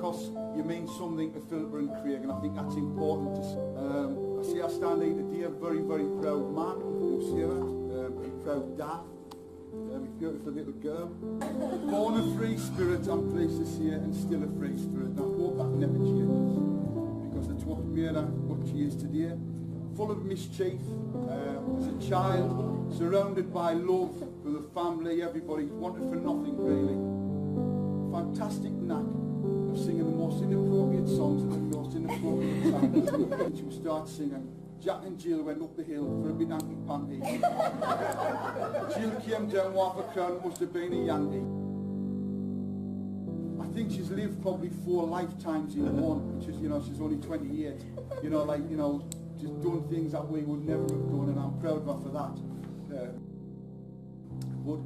because you mean something to Philippa and Craig, and I think that's important. I see I stand here today, a very, very proud man, you see that, a proud dad, a beautiful little girl. Born a free spirit, I'm pleased to see her, and still a free spirit, and I hope that never changes, because it's what made her what she is today. Full of mischief, as a child, surrounded by love for the family, everybody, wanted for nothing really. Fantastic knack of singing the most inappropriate songs at the most inappropriate times. And she would start singing. Jack and Jill went up the hill for a bit hanky-panky. Jill came down half a crown, must have been a Yankee. I think she's lived probably 4 lifetimes in one, which is, you know, she's only 28. You know, like, you know, just done things that we would never have done, and I'm proud of her for that. But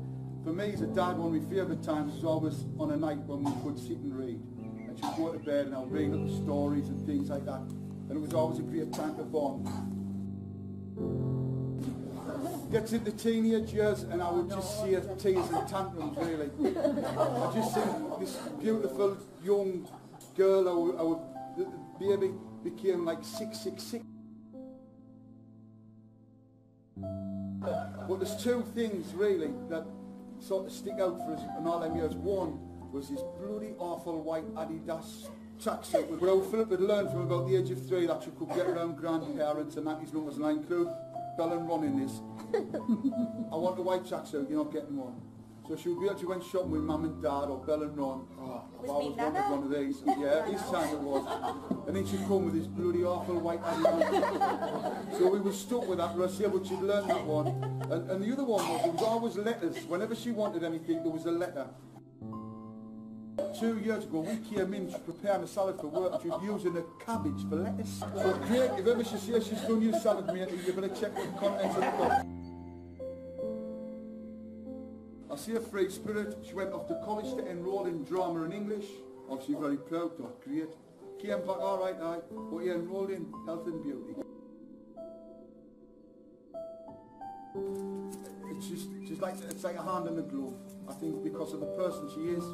for me as a dad, one of my favourite times was always on a night when we could sit and read. And she'd go to bed and I'll read little stories and things like that. And it was always a great time to bond. Gets into teenage years and I would just see her tears and tantrums really. I just think this beautiful young girl, our baby, became like 666. But there's 2 things really that sort of stick out for us in all them years. One was this bloody awful white Adidas tracksuit. But old Philip had learned from about the age of 3 that you could get around grandparents and aunties and uncles, and I include Bell and Ron in this. I want a white tracksuit, you're not getting one. So she would be able to went shopping with Mum and Dad or Bell and Ron. Oh, I've always wanted one of these. Yeah, his time it was. And then she'd come with this bloody awful white Adidas. So we were stuck with that, Russia, but she'd learned that one. And the other one was, there was always letters. Whenever she wanted anything, there was a letter. 2 years ago, we came in preparing a salad for work, and she was using a cabbage for lettuce. So Craig, if ever she says she's done your salad, mate, you better check the contents of the box. I see a free spirit. She went off to college to enroll in drama and English. Obviously very proud, thought great. Came back, all right, but he enrolled in health and beauty. It's like a hand in a glove. I think because of the person she is,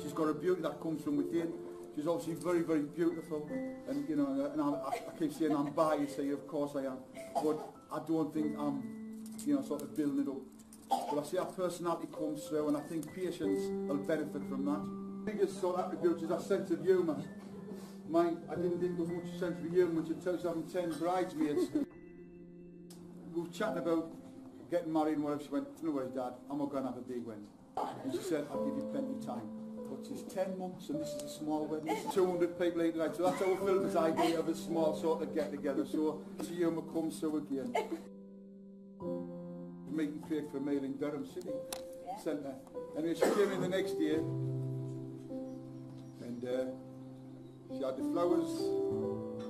she's got a beauty that comes from within. She's obviously very, very beautiful, and you know, and I keep saying I'm biased here, of course I am, but I don't think I'm, you know, sort of building it up. But I see our personality comes through, and I think patience will benefit from that. The biggest sort of attribute is our sense of humour. I didn't think there was much sense of humour until 2010 bridesmaids. We were chatting about getting married and whatever. She went, "No worries, Dad, I'm not going to have a big wedding." And she said, "I'll give you plenty of time." But she's 10 months and this is a small wedding. It's 200 people eating tonight, so that's our Philippa's idea of a small sort of get-together. So the humour comes through again. Meeting Craig for a meal in Durham City Centre. Anyway, she came in the next day and she had the flowers,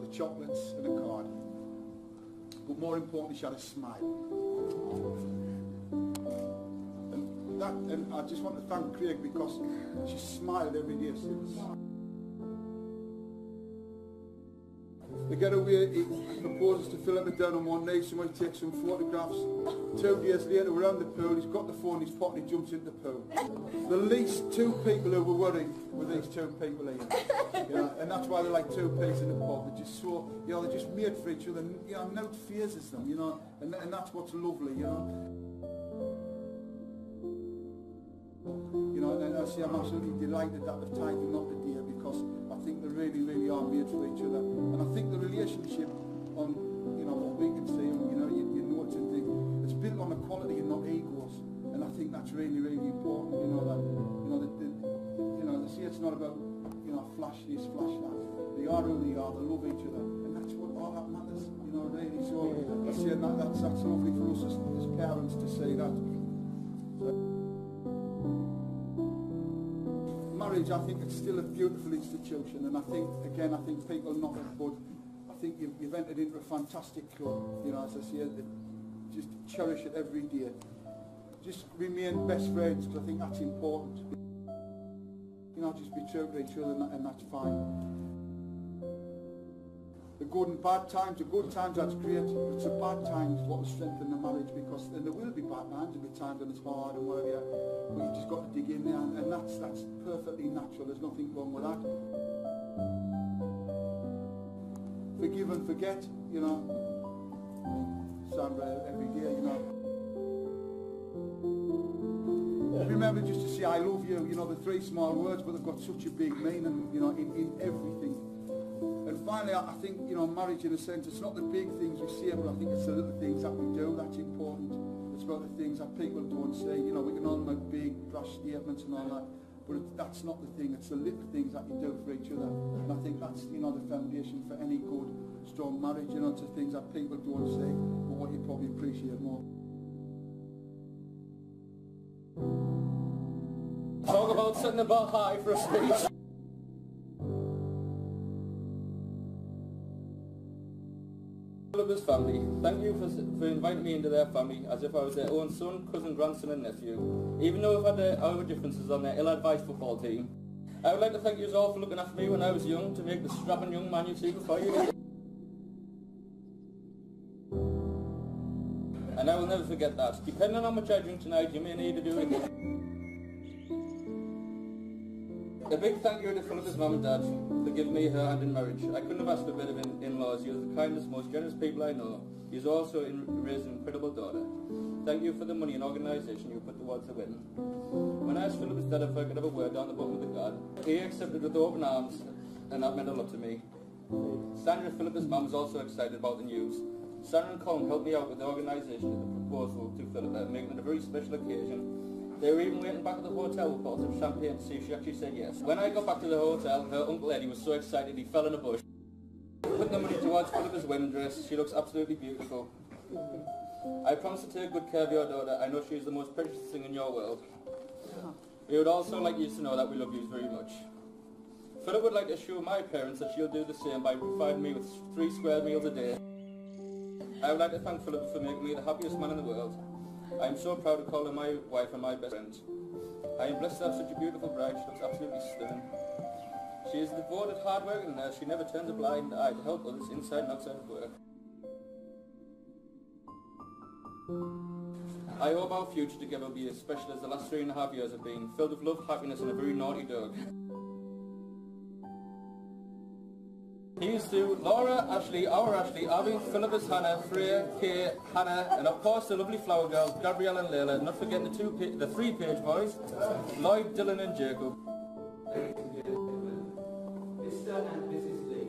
the chocolates and a card. But more importantly, she had a smile. And I just want to thank Craig because she smiled every day since. They get away, he proposes to Philippa down on one knee, somebody takes some photographs. 2 days later, we're around the pool, he's got the phone in his pocket, he jumps into the pool. The least 2 people who were worried were these 2 people here. You know, and that's why they're like 2 peas in a pod. They're just so, you know, they're just made for each other. You know, no phases them, you know, and that's what's lovely, you know. You know, and I say I'm absolutely delighted that they've tied the knot today because I think they really, really are made for each other. And I think the relationship on, you know, what we can see, and you know, your notes and things, it's built on equality and not egos. And I think that's really, really important. You know that, you know, they say it's not about, you know, flash this, flash that. They are who they are. They love each other, and that's what all that matters. You know, really. So I say that's lovely for us as parents to say that. Marriage, I think it's still a beautiful institution, and I think, again, I think people knock it, but I think you've entered into a fantastic club, you know, as I say, just cherish it every day. Just remain best friends, because I think that's important. You know, just be true to each other, and that's fine. the good and bad times. The good times, that's great. It's the bad times what will strengthen the marriage, because then there will be bad times, there'll be times when it's hard and whatever, but you've just got to dig in there, and that's perfectly natural. There's nothing wrong with that. Forgive and forget, you know. Sandra, every day, you know. Remember just to say I love you, you know, the 3 small words, but they've got such a big meaning, you know, in everything. And finally, I think, you know, marriage in a sense, it's not the big things we say, but I think it's the little things that we do that's important. It's about the things that people don't say. You know, we can all make big, brash statements and all that, but that's not the thing. It's the little things that you do for each other. And I think that's, you know, the foundation for any good, strong marriage. You know, it's the things that people don't say, but what you probably appreciate more. Talk about setting the bar high for a speech. Philippa's family, thank you for inviting me into their family as if I was their own son, cousin, grandson and nephew. Even though we've had our differences on their ill-advised football team. I would like to thank you all for looking after me when I was young to make the strapping young man you see before you. And I will never forget that. Depending on how much I drink tonight, you may need to do it again. A big thank you to Philippa's mum and dad for giving me her hand in marriage. I couldn't have asked for better in-laws. You're the kindest, most generous people I know. You've also raised an incredible daughter. Thank you for the money and organisation you put towards the wedding. When I asked Philippa's dad if I could have a word down the bottom of the card, he accepted with open arms, and that meant a lot to me. Sandra, Philippa's mum, is also excited about the news. Sandra and Colin helped me out with the organisation of the proposal to Philippa, making it a very special occasion. They were even waiting back at the hotel with bottles of champagne to see if she actually said yes. When I got back to the hotel, her Uncle Eddie was so excited he fell in a bush. Put the money towards Philippa's wedding dress. She looks absolutely beautiful. I promise to take good care of your daughter. I know she is the most precious thing in your world. We would also like you to know that we love you very much. Philippa would like to assure my parents that she'll do the same by providing me with 3 square meals a day. I would like to thank Philippa for making me the happiest man in the world. I am so proud to call her my wife and my best friend. I am blessed to have such a beautiful bride. She looks absolutely stunning. She is a devoted, hard-working nurse. She never turns a blind eye to help others inside and outside of work. I hope our future together will be as special as the last 3.5 years have been, filled with love, happiness and a very naughty dog. Here's to Laura, Ashley, our Ashley, Abby, Philippa's Hannah, Freya, Kay, Hannah, and of course the lovely flower girls, Gabrielle and Layla, not forgetting the 3 page boys, Lloyd, Dylan and Jacob. Mr. and Mrs. Lee.